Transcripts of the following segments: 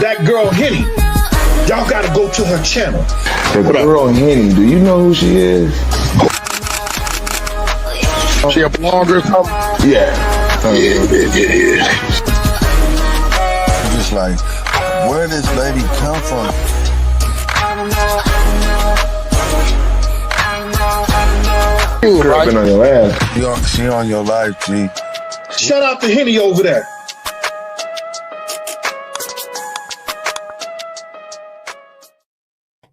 that girl Henny. Y'all gotta go to her channel. The girl Henny, do you know who she is? She a blonde or something? Yeah. Yeah. I'm just like, where did this lady come from? Tripping on your ass. She on your life, G. Shout out to Henny over there.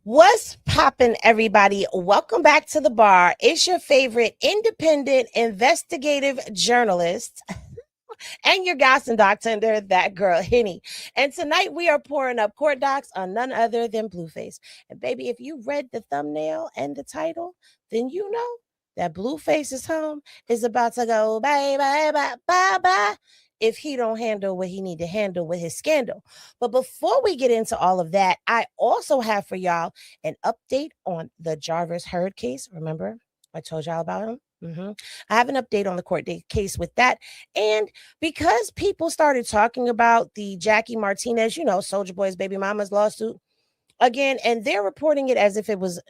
What's poppin', everybody? Welcome back to the bar. It's your favorite independent investigative journalist and your gossip doctor, that girl Henny. And tonight we are pouring up court docs on none other than Blueface. And baby, if you read the thumbnail and the title, then you know that Blueface's home is about to go bye, bye, bye, bye, bye, if he don't handle what he need to handle with his scandal. But before we get into all of that, I also have for y'all an update on the Jarvis Heard case. Remember, I told y'all about him? I have an update on the court case with that. And because people started talking about the Jackie Martinez, Soulja Boy's baby mama's lawsuit again, and they're reporting it as if it was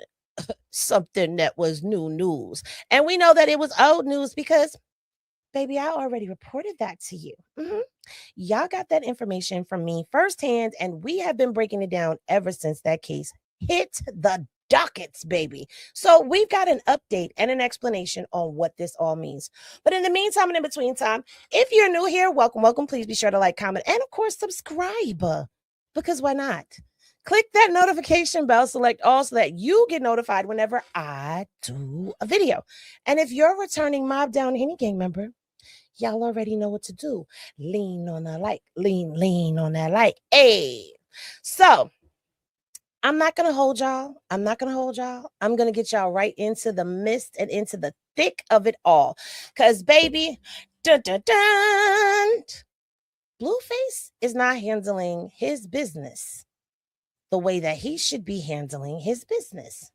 something that was new news. And we know that it was old news because, baby, I already reported that to you. Y'all got that information from me firsthand, and we have been breaking it down ever since that case hit the dockets, baby. So we've got an update and an explanation on what this all means. But in the meantime and in between time, if you're new here, welcome. Please be sure to like, comment, and of course, subscribe. Because why not? Click that notification bell, select all so that you get notified whenever I do a video. And if you're a returning Mob Down Henny Gang member, y'all already know what to do. Lean on that like. Lean on that like. Hey. So I'm not going to hold y'all. I'm going to get y'all right into the mist and into the thick of it all. Because, baby, Blueface is not handling his business the way that he should be handling his business.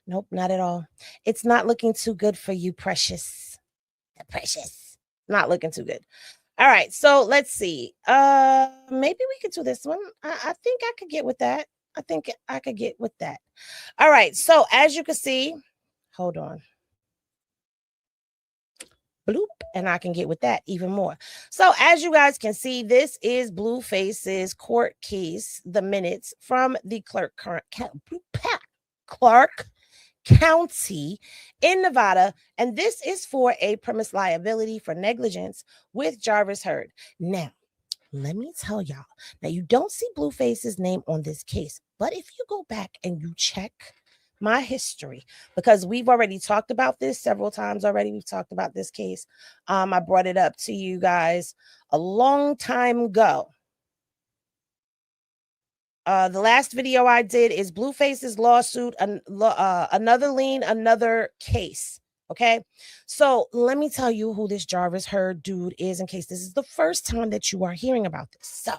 Nope, not at all. It's not looking too good for you, precious. Not looking too good. All right, so let's see. Maybe we could do this one. I think I could get with that. All right, so as you can see, hold on. Bloop, and I can get with that even more. So as you guys can see, this is Blueface's court case, the minutes from the Clark County in Nevada, and this is for a premise liability for negligence with Jarvis Heard. Now, let me tell y'all, now you don't see Blueface's name on this case, but if you go back and you check my history, because we've already talked about this several times already. We've talked about this case. I brought it up to you guys a long time ago. The last video I did is Blueface's lawsuit, another lien, another case. Okay, so let me tell you who this Jarvis Heard dude is in case this is the first time that you are hearing about this. So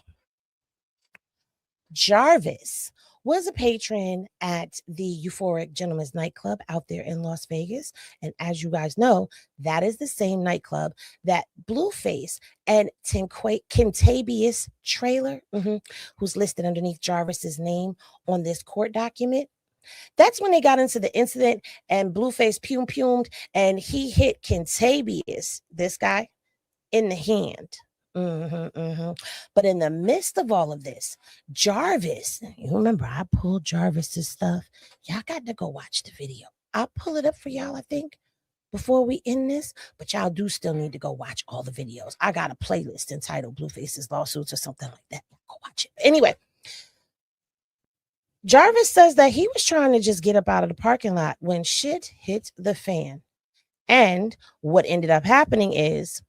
Jarvis was a patron at the Euphoric Gentleman's Nightclub out there in Las Vegas. And as you guys know, that is the same nightclub that Blueface and Kentavious Trailer, who's listed underneath Jarvis's name on this court document. That's when they got into the incident and Blueface pumed and he hit Kentavious, this guy, in the hand. But in the midst of all of this, Jarvis, you remember I pulled Jarvis's stuff. Y'all got to go watch the video. I'll pull it up for y'all, I think, before we end this, but y'all do still need to go watch all the videos. I got a playlist entitled Blueface's Lawsuits or something like that. Go watch it. Anyway, Jarvis says that he was trying to just get up out of the parking lot when shit hit the fan. And what ended up happening is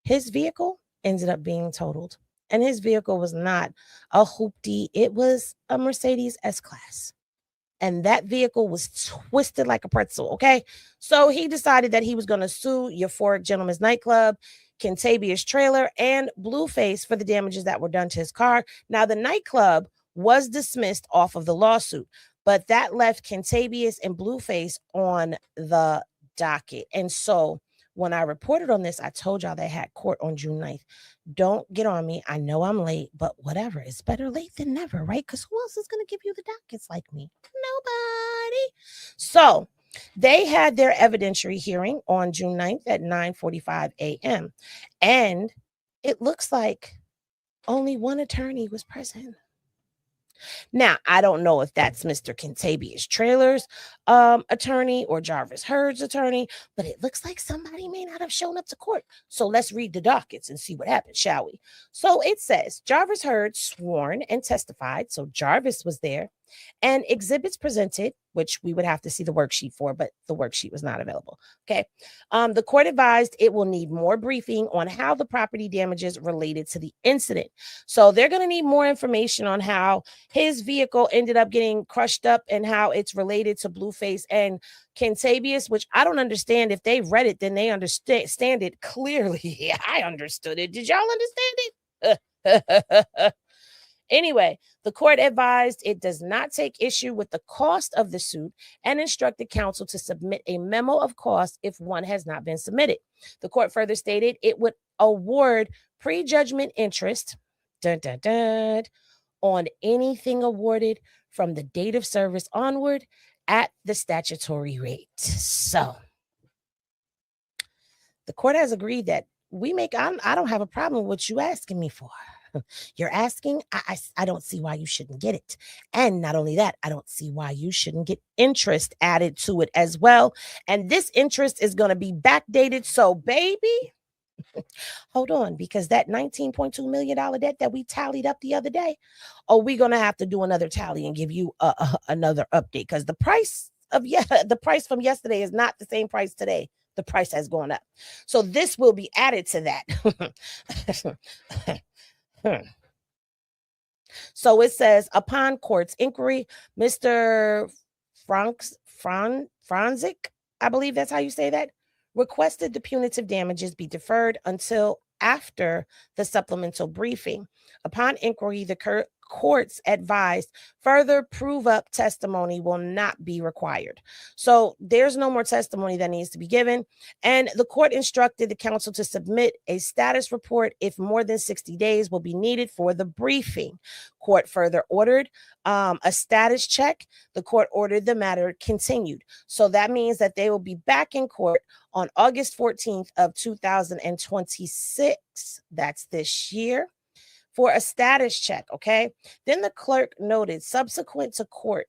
his vehicle ended up being totaled. And his vehicle was not a hoopty. It was a Mercedes S-Class. And that vehicle was twisted like a pretzel, okay? So he decided that he was going to sue Euphoric Gentleman's Nightclub, Kentavious Trailer, and Blueface for the damages that were done to his car. Now, the nightclub was dismissed off of the lawsuit, but that left Kentavious and Blueface on the docket. And so when I reported on this, I told y'all they had court on June 9th. Don't get on me. I know I'm late, but whatever. It's better late than never, right? Because who else is going to give you the dockets like me? Nobody. So they had their evidentiary hearing on June 9th at 9:45 a.m. And it looks like only one attorney was present. Now, I don't know if that's Mr. Kentavious Trailer's attorney or Jarvis Heard's attorney, but it looks like somebody may not have shown up to court. So let's read the dockets and see what happened, shall we? So it says Jarvis Heard sworn and testified. So Jarvis was there, and exhibits presented, which we would have to see the worksheet for, but the worksheet was not available. Okay. The court advised it will need more briefing on how the property damages related to the incident. So they're going to need more information on how his vehicle ended up getting crushed up and how it's related to Blueface and Kentavious, which I don't understand. If they read it, then they understand it clearly. Yeah, I understood it. Did y'all understand it? Anyway, the court advised it does not take issue with the cost of the suit and instructed counsel to submit a memo of cost if one has not been submitted. The court further stated it would award prejudgment interest on anything awarded from the date of service onward at the statutory rate. So the court has agreed that I don't have a problem with what you asking me for. You're asking, I don't see why you shouldn't get it. And not only that, I don't see why you shouldn't get interest added to it as well. And this interest is going to be backdated. So, baby, hold on, because that $19.2 million debt that we tallied up the other day, we're going to have to do another tally and give you another update, because the price from yesterday is not the same price today. The price has gone up. So this will be added to that. So it says, upon court's inquiry, Mr. Franzik, I believe that's how you say that, requested the punitive damages be deferred until after the supplemental briefing. Upon inquiry, the courts advised further prove-up testimony will not be required. So there's no more testimony that needs to be given. And the court instructed the counsel to submit a status report if more than 60 days will be needed for the briefing. Court further ordered a status check. The court ordered the matter continued. So that means that they will be back in court on August 14th of 2026. That's this year, for a status check, okay? Then the clerk noted, subsequent to court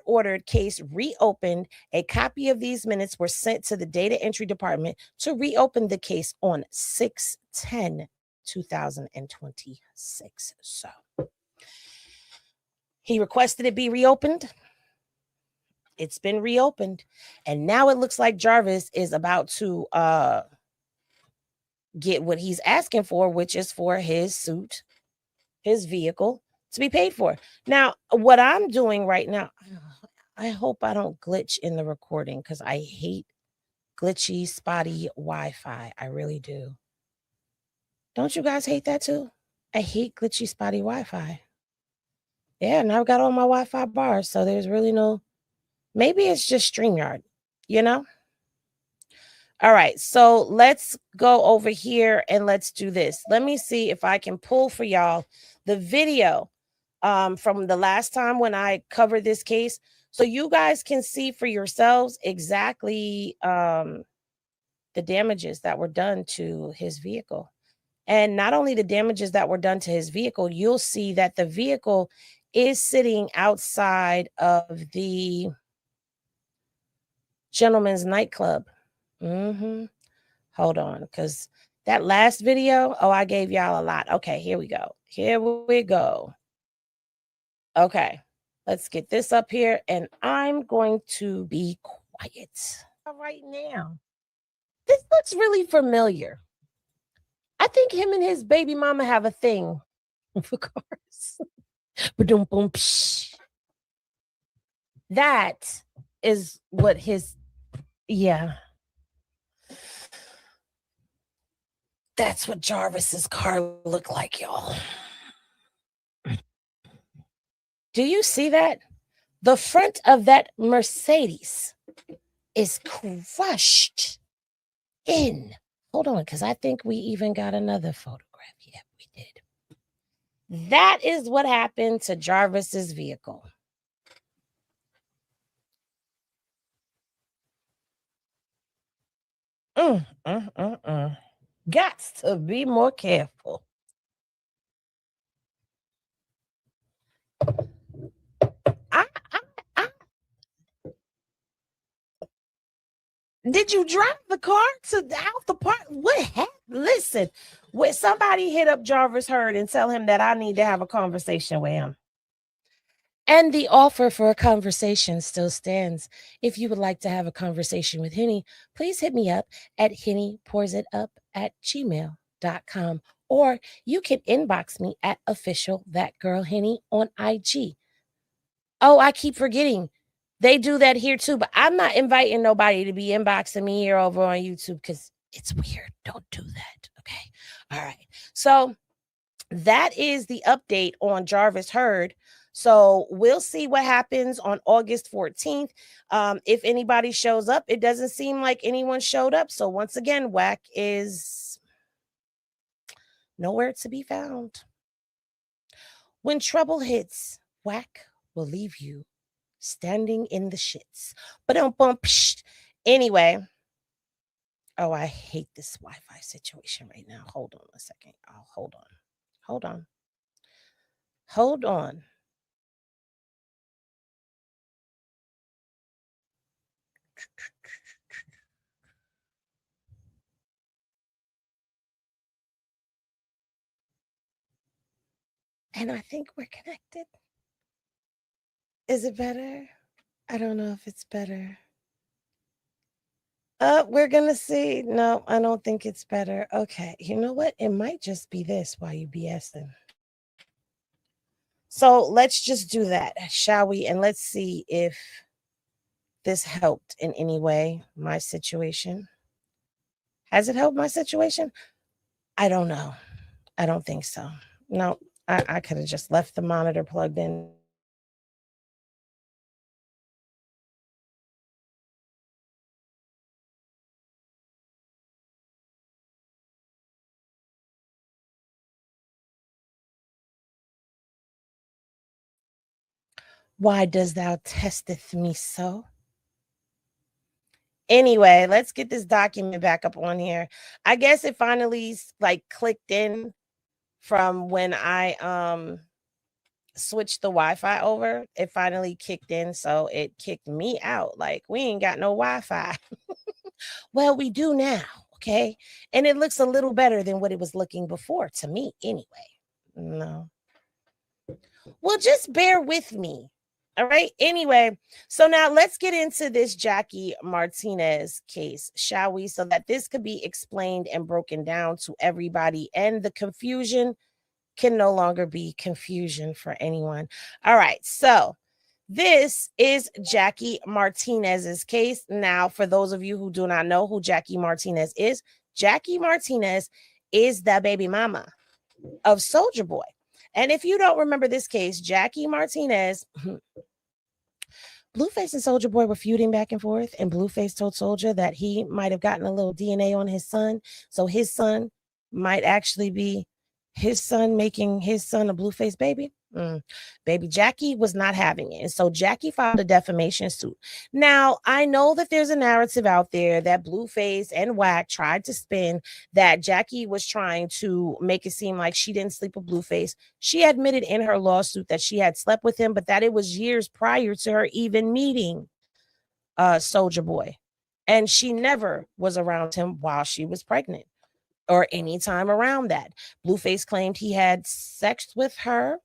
ordered case reopened. A copy of these minutes were sent to the data entry department to reopen the case on 6/10/2026. So he requested it be reopened. It's been reopened. And now it looks like Jarvis is about to get what he's asking for, which is for his suit, his vehicle, to be paid for. Now, what I'm doing right now, I hope I don't glitch in the recording, because I hate glitchy, spotty Wi-Fi. I really do. Don't you guys hate that too? I hate glitchy, spotty Wi-Fi. Yeah, and I've got all my Wi-Fi bars, so there's really no, maybe it's just StreamYard, you know? All right, so let's go over here and let's do this. Let me see if I can pull for y'all the video from the last time when I covered this case, so you guys can see for yourselves exactly the damages that were done to his vehicle. And not only the damages that were done to his vehicle, you'll see that the vehicle is sitting outside of the Gentleman's Nightclub. Hold on, because that last video, I gave y'all a lot. Okay, here we go. Okay, let's get this up here, and I'm going to be quiet right now. This looks really familiar. I think him and his baby mama have a thing for cars. That is what his, yeah. That's what Jarvis's car looked like, y'all. Do you see that? The front of that Mercedes is crushed in. Hold on, because I think we even got another photograph. photograph. Yeah, we did. That is what happened to Jarvis's vehicle. Got to be more careful. I, I, did you drive the car to out the park? What happened? Listen, when somebody hit up Jarvis Heard and tell him that I need to have a conversation with him. And the offer for a conversation still stands. If you would like to have a conversation with Henny, please hit me up at hennypoursit@gmail.com. Or you can inbox me at official that girl Henny on IG. Oh, I keep forgetting. They do that here too, but I'm not inviting nobody to be inboxing me here over on YouTube because it's weird. Don't do that. Okay. All right. So that is the update on Jarvis Heard. So we'll see what happens on August 14th. If anybody shows up, it doesn't seem like anyone showed up. So once again, Wack is nowhere to be found. When trouble hits, Wack will leave you standing in the shits. But don't bump. Anyway. Oh, I hate this Wi-Fi situation right now. Hold on a second. Oh, hold on. And I think we're connected. Is it better? I don't know if it's better. We're gonna see. No, I don't think it's better. Okay, you know what? It might just be this while you BSing. So let's just do that, shall we? And let's see if this helped in any way my situation. Has it helped my situation? I don't know. I don't think so. No, I could have just left the monitor plugged in. Why does thou testeth me so? Anyway, let's get this document back up on here. I guess it finally like clicked in from when I switched the Wi-Fi over. It finally kicked in, so it kicked me out. Like, we ain't got no Wi-Fi. Well, we do now, okay? And it looks a little better than what it was looking before to me anyway. No. Well, just bear with me. All right. Anyway, so now let's get into this Jackie Martinez case, shall we? So that this could be explained and broken down to everybody, and the confusion can no longer be confusion for anyone. All right. So this is Jackie Martinez's case. Now, for those of you who do not know who Jackie Martinez is the baby mama of Soulja Boy. And if you don't remember this case, Jackie Martinez, Blueface and Soulja Boy were feuding back and forth, and Blueface told Soulja that he might have gotten a little DNA on his son, so his son might actually be his son making his son a Blueface baby. Baby Jackie was not having it, and so Jackie filed a defamation suit. Now, I know that there's a narrative out there that Blueface and Wack tried to spin that Jackie was trying to make it seem like she didn't sleep with Blueface. She admitted in her lawsuit that she had slept with him, but that it was years prior to her even meeting Soulja Boy, and she never was around him while she was pregnant or any time around that. Blueface claimed he had sex with her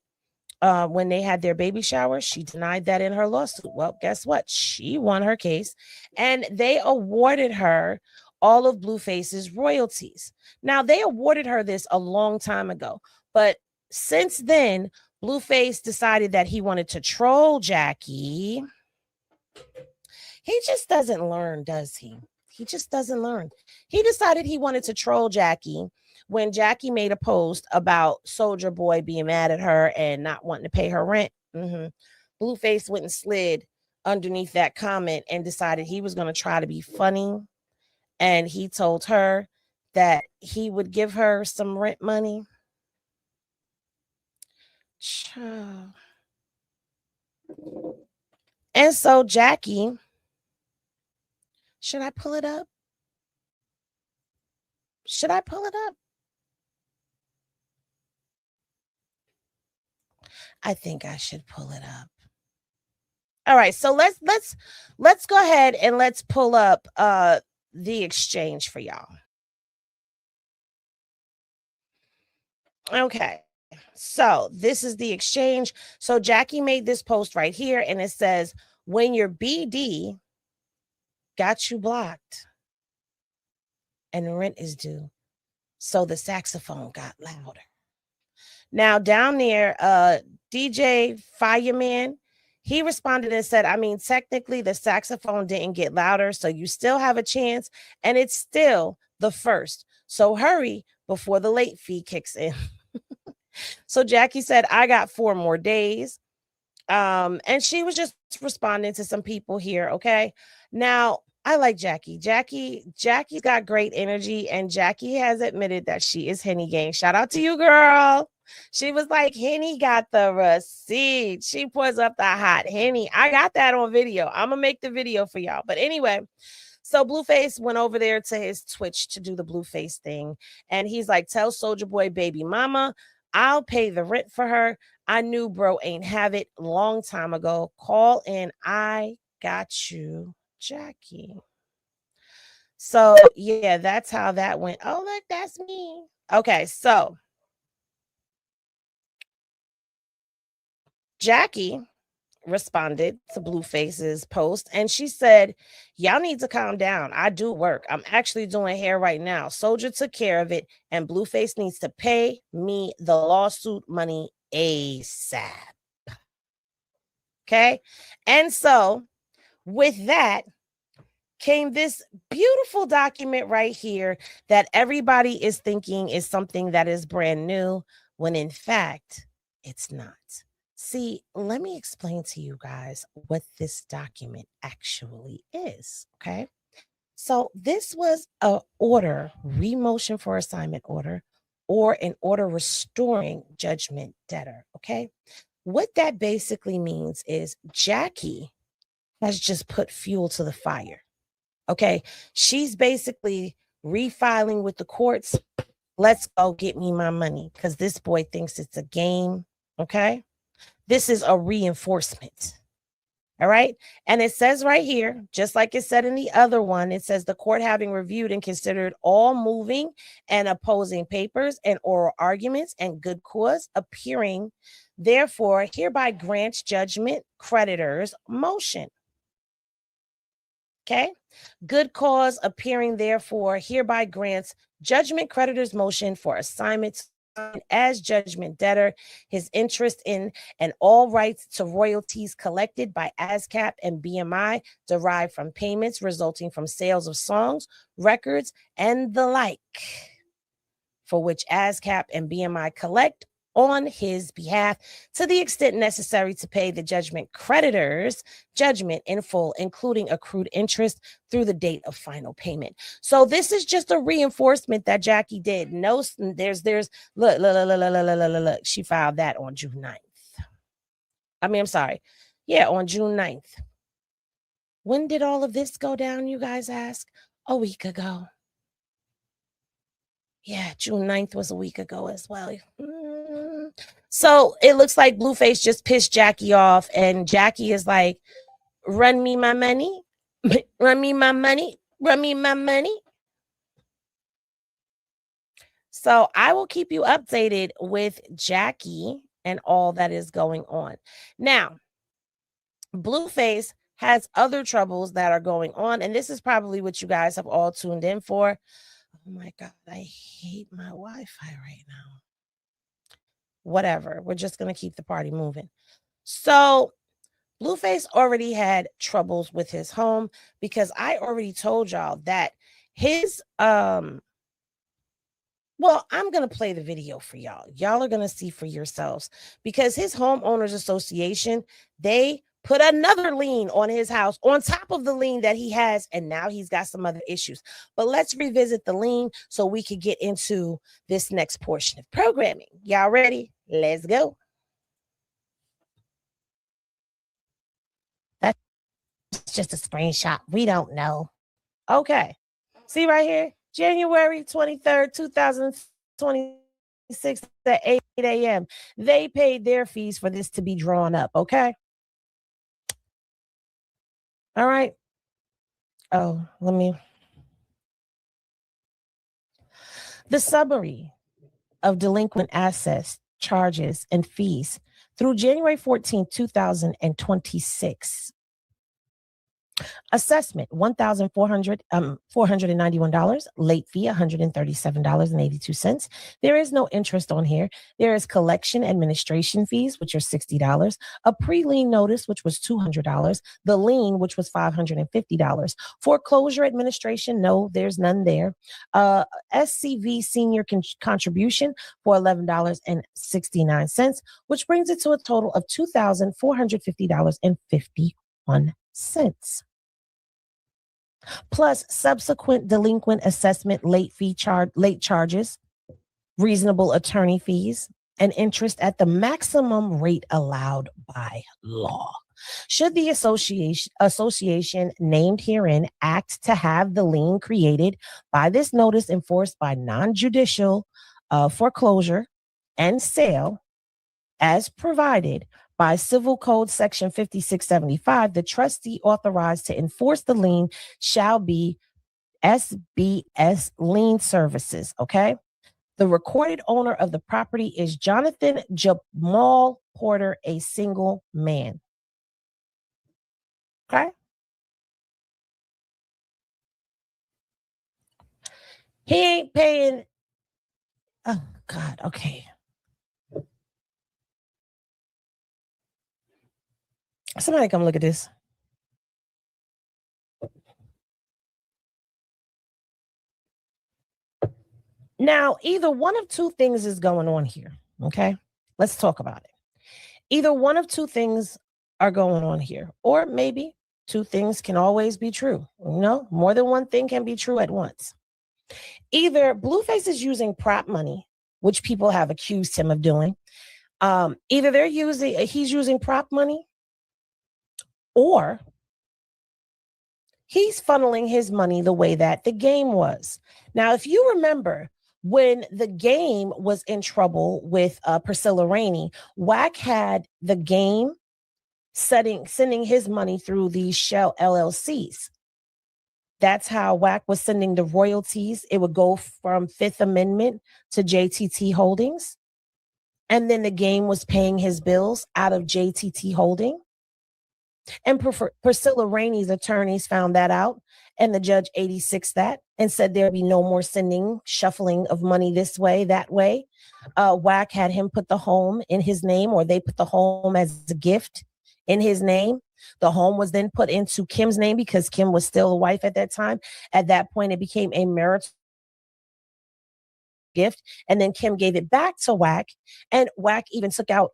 when they had their baby shower. She denied that in her lawsuit. Well, guess what? She won her case, and they awarded her all of Blueface's royalties. Now, they awarded her this a long time ago, but since then, Blueface decided that he wanted to troll Jackie. He just doesn't learn, does he? He just doesn't learn. He decided he wanted to troll Jackie when Jackie made a post about Soulja Boy being mad at her and not wanting to pay her rent. Blueface went and slid underneath that comment and decided he was going to try to be funny. And he told her that he would give her some rent money. And so Jackie, should I pull it up? Should I pull it up? I think I should pull it up. All right, so let's go ahead and let's pull up the exchange for y'all. Okay. So this is the exchange. So Jackie made this post right here, and it says, when your BD got you blocked and rent is due, so the saxophone got louder. Now down there, DJ Fireman, he responded and said, I mean, technically the saxophone didn't get louder, so you still have a chance, and it's still the first. So hurry before the late fee kicks in. So Jackie said, I got 4 more days. And she was just responding to some people here. Okay. Now, I like Jackie. Jackie's got great energy, and Jackie has admitted that she is Henny Gang. Shout out to you, girl. She was like, Henny got the receipt. She pours up the hot Henny. I got that on video. I'm gonna make the video for y'all. But anyway, so Blueface went over there to his Twitch to do the Blueface thing. And he's like, tell Soulja Boy baby mama, I'll pay the rent for her. I knew bro ain't have it long time ago. Call in. I got you, Jackie. So yeah, that's how that went. Oh, look, that's me. Okay, so Jackie responded to Blueface's post, and she said, y'all need to calm down. I do work. I'm actually doing hair right now. Soulja took care of it, and Blueface needs to pay me the lawsuit money ASAP. Okay. And so with that came this beautiful document right here that everybody is thinking is something that is brand new, when in fact it's not. See, let me explain to you guys what this document actually is, okay? So this was an order, remotion for assignment order, or an order restoring judgment debtor, okay? What that basically means is Jackie has just put fuel to the fire, okay? She's basically refiling with the courts. Let's go get me my money, because this boy thinks it's a game, okay? This is a reinforcement. All right. And it says right here, just like it said in the other one, it says the court having reviewed and considered all moving and opposing papers and oral arguments and good cause appearing, therefore hereby grants judgment creditors motion. Okay. Good cause appearing, therefore hereby grants judgment creditors motion for assignments as judgment debtor, his interest in and all rights to royalties collected by ASCAP and BMI derived from payments resulting from sales of songs, records, and the like, for which ASCAP and BMI collect on his behalf to the extent necessary to pay the judgment creditors judgment in full, including accrued interest through the date of final payment. So this is just a reinforcement that Jackie did. No, there's look, she filed that on June 9th. I'm sorry. Yeah, on June 9th. When did all of this go down, you guys ask? A week ago. Yeah, June 9th was a week ago as well. So it looks like Blueface just pissed Jackie off, and Jackie is like, run me my money, run me my money, run me my money. So I will keep you updated with Jackie and all that is going on. Now, Blueface has other troubles that are going on, and this is probably what you guys have all tuned in for. Oh my God, I hate my Wi-Fi right now. Whatever, we're just going to keep the party moving. So Blueface already had troubles with his home, because I already told y'all that his, well, I'm going to play the video for y'all. Y'all are going to see for yourselves, because his homeowners association, they put another lien on his house on top of the lien that he has, and now he's got some other issues. But let's revisit the lien so we can get into this next portion of programming. Y'all ready? Let's go. That's just a screenshot. We don't know. Okay. See right here, January 23rd, 2026 at 8 a.m. They paid their fees for this to be drawn up, okay? All right. Oh, the summary of delinquent assets, charges, and fees through January 14, 2026. Assessment, $491. Late fee, $137.82. There is no interest on here. There is collection administration fees, which are $60. A pre-lien notice, which was $200. The lien, which was $550. Foreclosure administration, no, there's none there. SCV senior contribution for $11.69, which brings it to a total of $2,450.51. Plus subsequent delinquent assessment, late charges, reasonable attorney fees, and interest at the maximum rate allowed by law. Should the association named herein act to have the lien created by this notice enforced by non-judicial foreclosure and sale as provided by Civil Code Section 5675, the trustee authorized to enforce the lien shall be SBS Lien Services, okay? The recorded owner of the property is Jonathan Jamal Porter, a single man. Okay? He ain't paying. Oh, God, okay. Somebody come look at this. Now, either one of two things is going on here. Okay, let's talk about it. Either one of two things are going on here, or maybe two things can always be true. You know, more than one thing can be true at once. Either Blueface is using prop money, which people have accused him of doing. Either he's using prop money, or he's funneling his money the way that the game was. Now, if you remember, when the game was in trouble with Priscilla Rainey, Wack had the game sending his money through these shell LLCs. That's how Wack was sending the royalties. It would go from Fifth Amendment to JTT Holdings. And then the game was paying his bills out of JTT Holding. And Priscilla Rainey's attorneys found that out, and the judge 86 that and said there'd be no more shuffling of money this way, that way. Wack had him put the home in his name, or they put the home as a gift in his name. The home was then put into Kim's name because Kim was still a wife at that time. At that point, it became a marital gift, and then Kim gave it back to Wack, and Wack even took out,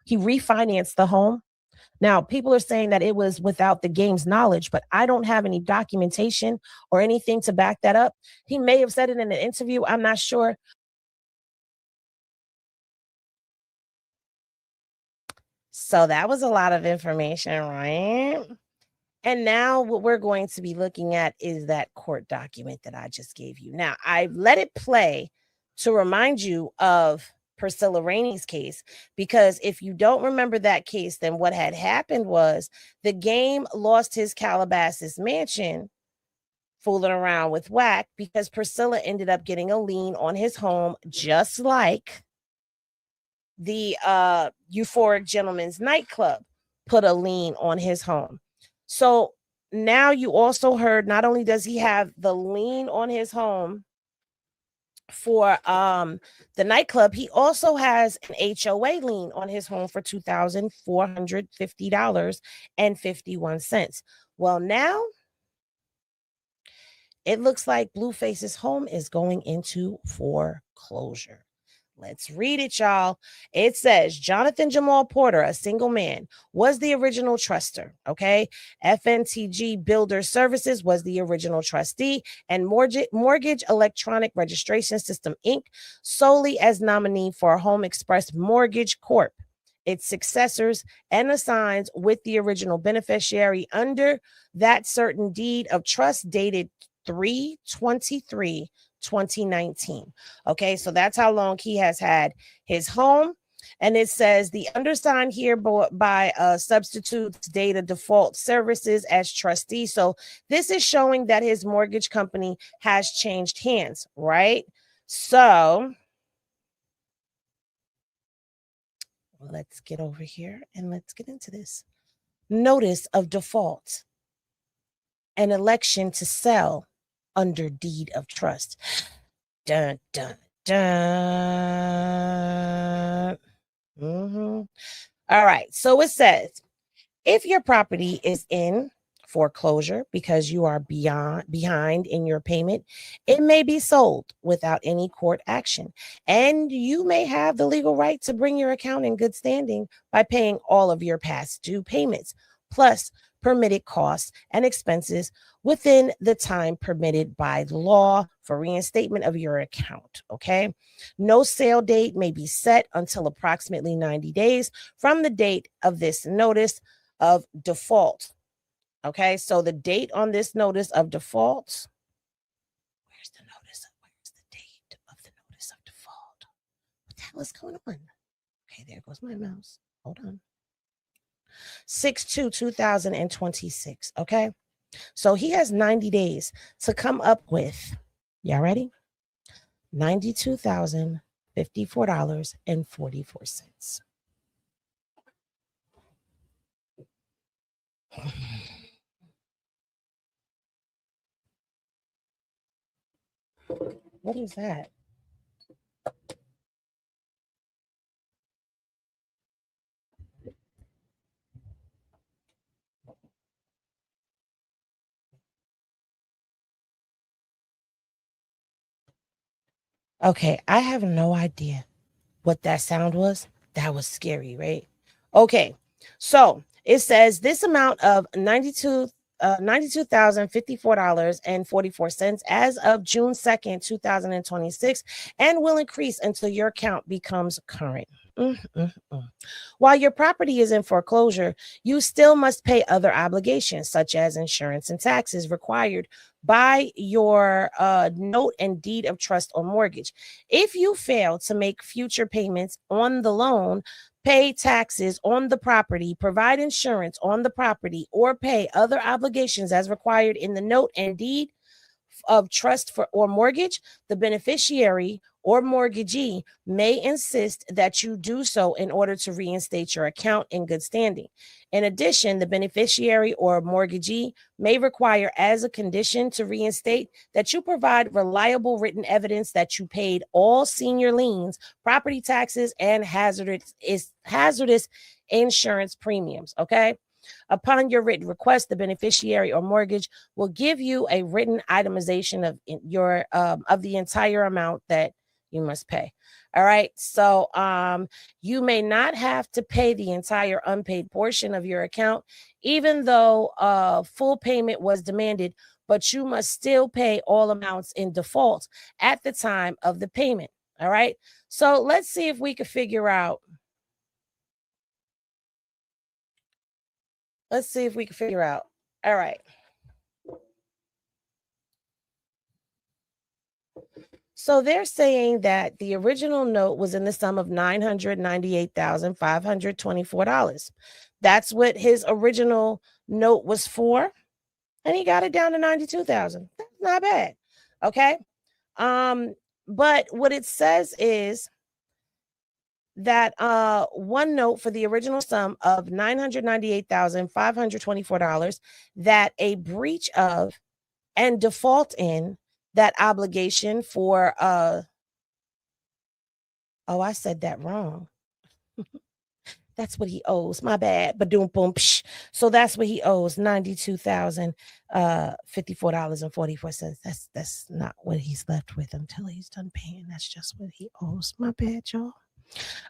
he refinanced the home. Now, people are saying that it was without the game's knowledge, but I don't have any documentation or anything to back that up. He may have said it in an interview. I'm not sure. So that was a lot of information, right? And now what we're going to be looking at is that court document that I just gave you. Now, I let it play to remind you of Priscilla Rainey's case, because if you don't remember that case, then what had happened was the game lost his Calabasas mansion fooling around with Wack, because Priscilla ended up getting a lien on his home, just like the Euphoric Gentleman's nightclub put a lien on his home. So now you also heard, not only does he have the lien on his home for the nightclub, he also has an HOA lien on his home for $2,450.51. Well, now it looks like Blueface's home is going into foreclosure. Let's read it, y'all. It says Jonathan Jamal Porter, a single man, was the original truster. Okay. FNTG Builder Services was the original trustee, and Mortgage Electronic Registration System, Inc., solely as nominee for Home Express Mortgage Corp., its successors, and assigns with the original beneficiary under that certain deed of trust dated 3/23/2019. Okay, so that's how long he has had his home. And it says the undersigned here by substitutes data default services as trustee. So this is showing that his mortgage company has changed hands, right? So let's get over here and let's get into this. Notice of default. An election to sell under deed of trust. Dun, dun, dun. All right. So it says, if your property is in foreclosure because you are behind in your payment, it may be sold without any court action, and you may have the legal right to bring your account in good standing by paying all of your past due payments, plus permitted costs and expenses within the time permitted by law for reinstatement of your account. Okay. No sale date may be set until approximately 90 days from the date of this notice of default. Okay. So the date on this notice of default. Where's the date of the notice of default? What the hell is going on? Okay. There goes my mouse. Hold on. 6/2/2026. Okay. So he has 90 days to come up with, y'all ready? $92,054.44. What is that? Okay, I have no idea what that sound was. That was scary, right? Okay, so it says this amount of $92,054.44 as of June 2nd, 2026, and will increase until your account becomes current. While your property is in foreclosure, you still must pay other obligations, such as insurance and taxes required by your note and deed of trust or mortgage. If you fail to make future payments on the loan, pay taxes on the property, provide insurance on the property, or pay other obligations as required in the note and deed of trust for or mortgage, the beneficiary or mortgagee may insist that you do so in order to reinstate your account in good standing. In addition, the beneficiary or mortgagee may require as a condition to reinstate that you provide reliable written evidence that you paid all senior liens, property taxes, and hazardous insurance premiums. Okay. Upon your written request, the beneficiary or mortgage will give you a written itemization of your of the entire amount that you must pay. All right. So you may not have to pay the entire unpaid portion of your account, even though full payment was demanded, but you must still pay all amounts in default at the time of the payment. All right. So let's see if we can figure out. Let's see if we can figure out. All right. So they're saying that the original note was in the sum of $998,524. That's what his original note was for. And he got it down to $92,000. That's not bad. Okay. But what it says is that one note for the original sum of $998,524 that a breach of and default in that obligation for oh, I said that wrong. That's what he owes. My bad. Ba-doom boom. Psh. So that's what he owes. $92,054.44. That's not what he's left with until he's done paying. That's just what he owes. My bad, y'all.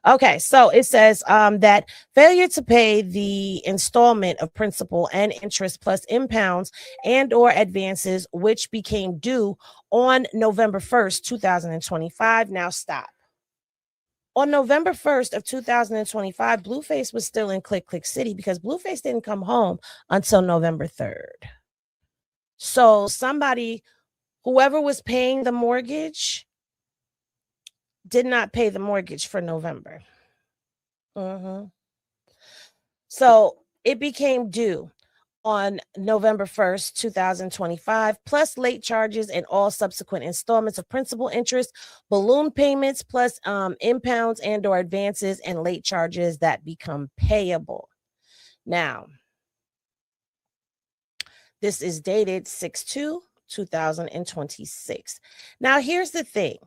Okay, so it says that failure to pay the installment of principal and interest plus impounds and or advances which became due on November 1st, 2025. Now stop. On November 1st of 2025, Blueface was still in Click Click City because Blueface didn't come home until November 3rd. So whoever was paying the mortgage did not pay the mortgage for November. So it became due on November 1st, 2025, plus late charges and all subsequent installments of principal, interest, balloon payments, plus impounds and or advances and late charges that become payable. Now, this is dated 6/2/2026. Now, here's the thing.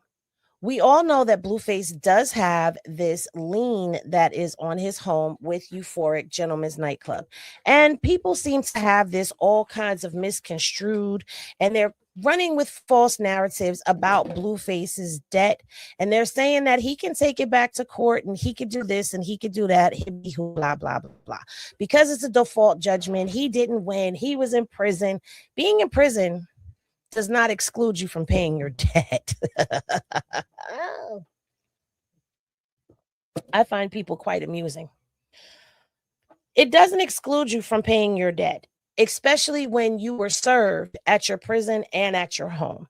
We all know that Blueface does have this lien that is on his home with Euphoric Gentlemen's Nightclub. And people seem to have this all kinds of misconstrued, and they're running with false narratives about Blueface's debt. And they're saying that he can take it back to court and he could do this and he could do that, blah, blah, blah, blah. Because it's a default judgment, he didn't win. He was in prison. Being in prison does not exclude you from paying your debt. I find people quite amusing. It doesn't exclude you from paying your debt, especially when you were served at your prison and at your home.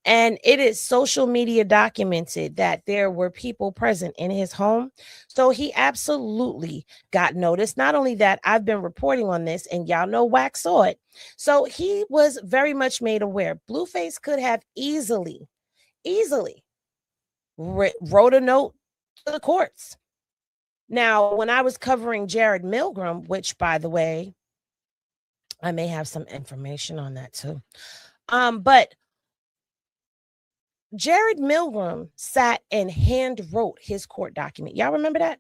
And it is social media documented that there were people present in his home. So he absolutely got noticed. Not only that, I've been reporting on this and y'all know Wax saw it. So he was very much made aware. Blueface could have easily wrote a note to the courts. Now, when I was covering Jared Milgram, which by the way, I may have some information on that too. But Jared Milgram sat and hand wrote his court document. Y'all remember that?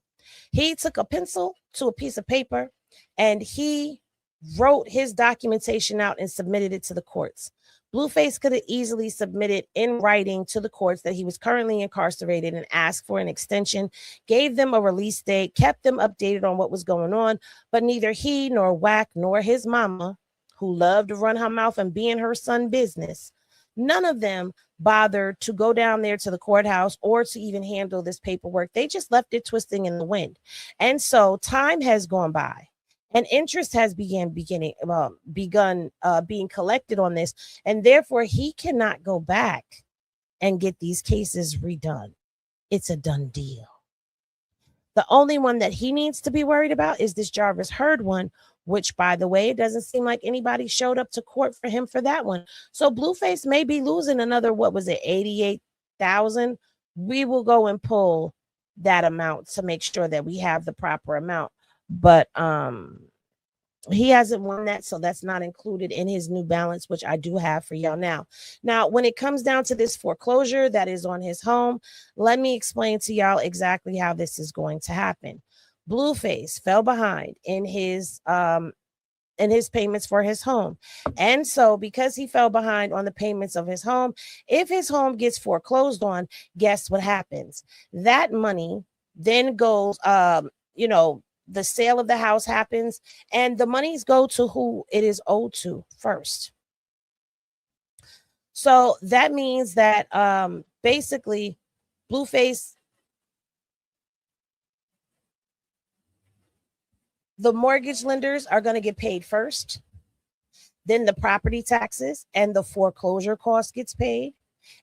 He took a pencil to a piece of paper and he wrote his documentation out and submitted it to the courts. Blueface could have easily submitted in writing to the courts that he was currently incarcerated and asked for an extension, gave them a release date, kept them updated on what was going on, but neither he nor Wack nor his mama, who loved to run her mouth and be in her son's business, none of them bothered to go down there to the courthouse or to even handle this paperwork. They just left it twisting in the wind. And so time has gone by and interest has begun being collected on this. And therefore he cannot go back and get these cases redone. It's a done deal. The only one that he needs to be worried about is this Jarvis Heard one, which, by the way, it doesn't seem like anybody showed up to court for him for that one. So Blueface may be losing another, 88,000. We will go and pull that amount to make sure that we have the proper amount. But he hasn't won that, so that's not included in his new balance, which I do have for y'all now. Now, when it comes down to this foreclosure that is on his home, let me explain to y'all exactly how this is going to happen. Blueface fell behind in his payments for his home. And so because he fell behind on the payments of his home, if his home gets foreclosed on, guess what happens? That money then goes, the sale of the house happens and the monies go to who it is owed to first. So that means that basically Blueface, the mortgage lenders are going to get paid first. Then the property taxes and the foreclosure cost gets paid.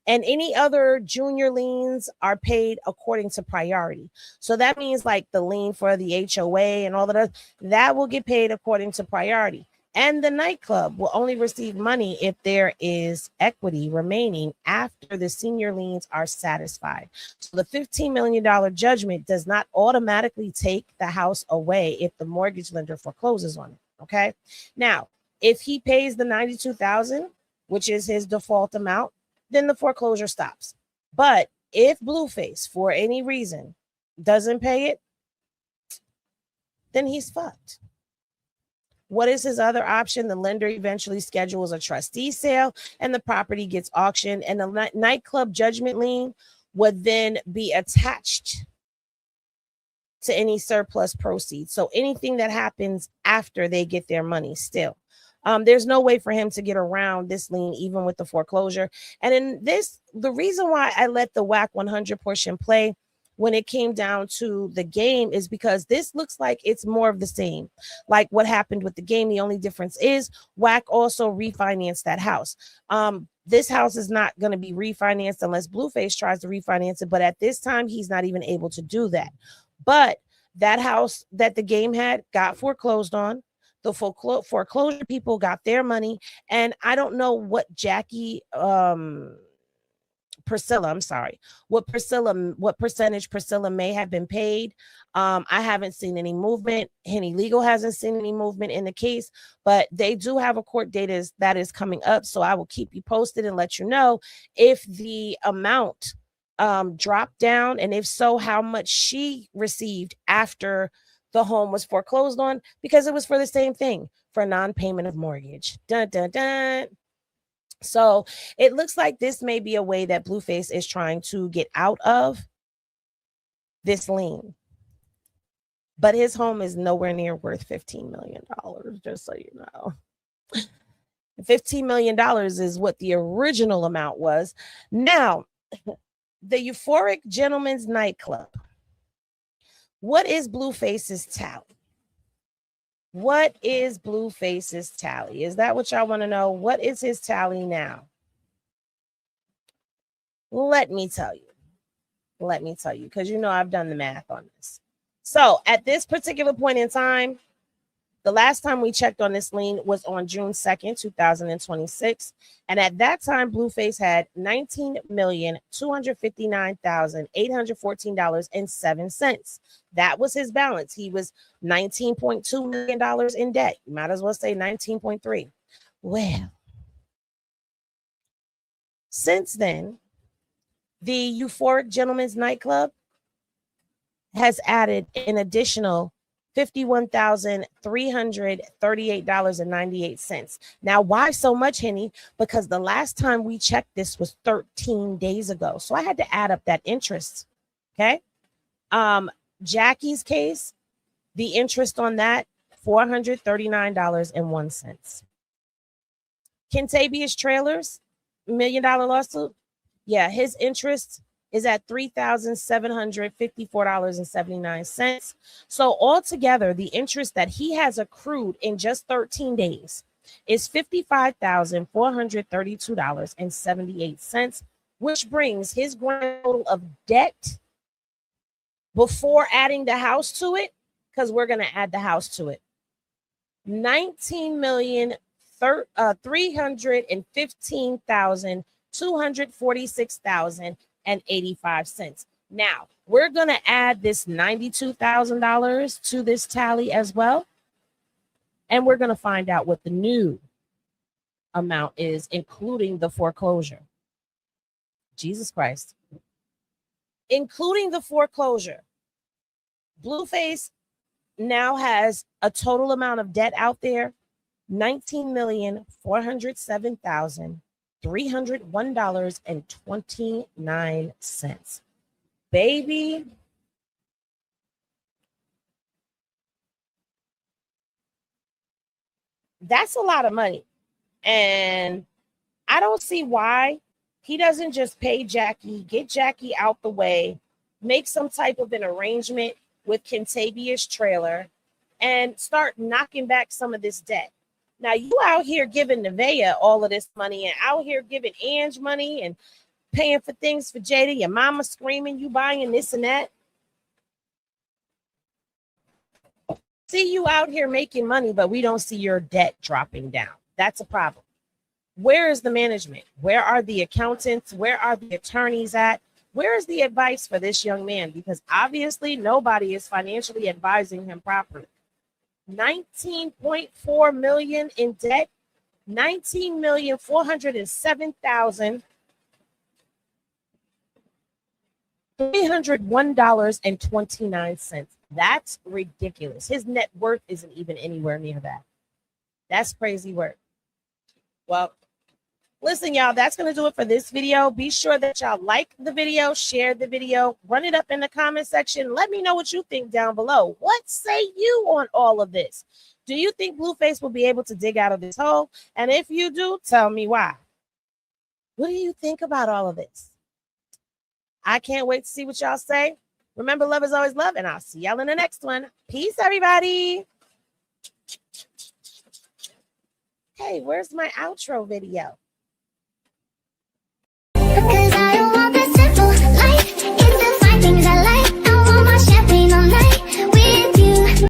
And any other junior liens are paid according to priority. So that means like the lien for the HOA and all that will get paid according to priority. And the nightclub will only receive money if there is equity remaining after the senior liens are satisfied. So the $15 million judgment does not automatically take the house away if the mortgage lender forecloses on it. Okay. Now, if he pays the $92,000, which is his default amount, then the foreclosure stops. But if Blueface, for any reason, doesn't pay it, then he's fucked. What is his other option? The lender eventually schedules a trustee sale and the property gets auctioned, and the nightclub judgment lien would then be attached to any surplus proceeds. So anything that happens after they get their money still. There's no way for him to get around this lien, even with the foreclosure. And in this, the reason why I let the WAC 100 portion play when it came down to the game is because this looks like it's more of the same. Like what happened with the game, the only difference is WAC also refinanced that house. This house is not going to be refinanced unless Blueface tries to refinance it. But at this time, he's not even able to do that. But that house that the game had got foreclosed on. The foreclosure people got their money. And I don't know what what percentage Priscilla may have been paid. I haven't seen any movement. Henny Legal hasn't seen any movement in the case, but they do have a court date that is coming up. So I will keep you posted and let you know if the amount dropped down, and if so, how much she received after the home was foreclosed on, because it was for the same thing, for non-payment of mortgage. Dun, dun, dun. So it looks like this may be a way that Blueface is trying to get out of this lien. But his home is nowhere near worth $15 million, just so you know. $15 million is what the original amount was. Now, the Euphoric Gentleman's Nightclub. What is Blueface's tally? What is Blueface's tally? Is that what y'all want to know? What is his tally now? Let me tell you, because you know I've done the math on this. So at this particular point in time, the last time we checked on this lien was on June 2nd, 2026. And at that time, Blueface had $19,259,814.07. That was his balance. He was $19.2 million in debt. You might as well say 19.3. Well, since then, the Euphoric Gentleman's Nightclub has added an additional $51,338.98. Now, why so much, Henny? Because the last time we checked this was 13 days ago. So I had to add up that interest. Okay. Jackie's case, the interest on that, $439.01. Kentavious Trailers, $1 million lawsuit. Yeah, his interest is at $3,754.79. So altogether, the interest that he has accrued in just 13 days is $55,432.78, which brings his grand total of debt before adding the house to it, because we're going to add the house to it, $19,315,246,085. Now, we're going to add this $92,000 to this tally as well. And we're going to find out what the new amount is, including the foreclosure. Jesus Christ. Including the foreclosure, Blueface now has a total amount of debt out there, $19,407,301.29. Baby, that's a lot of money. And I don't see why he doesn't just pay Jackie, get Jackie out the way, make some type of an arrangement with Kentavious Trailer, and start knocking back some of this debt. Now, you out here giving Nevaeh all of this money, and out here giving Ange money and paying for things for Jada, your mama screaming, you buying this and that. See you out here making money, but we don't see your debt dropping down. That's a problem. Where is the management? Where are the accountants? Where are the attorneys at? Where is the advice for this young man? Because obviously nobody is financially advising him properly. $19.4 million in debt, $19,407,301.29. That's ridiculous. His net worth isn't even anywhere near that. That's crazy work. Well, listen, y'all, that's going to do it for this video. Be sure that y'all like the video, share the video, run it up in the comment section. Let me know what you think down below. What say you on all of this? Do you think Blueface will be able to dig out of this hole? And if you do, tell me why. What do you think about all of this? I can't wait to see what y'all say. Remember, love is always love, and I'll see y'all in the next one. Peace, everybody. Hey, where's my outro video?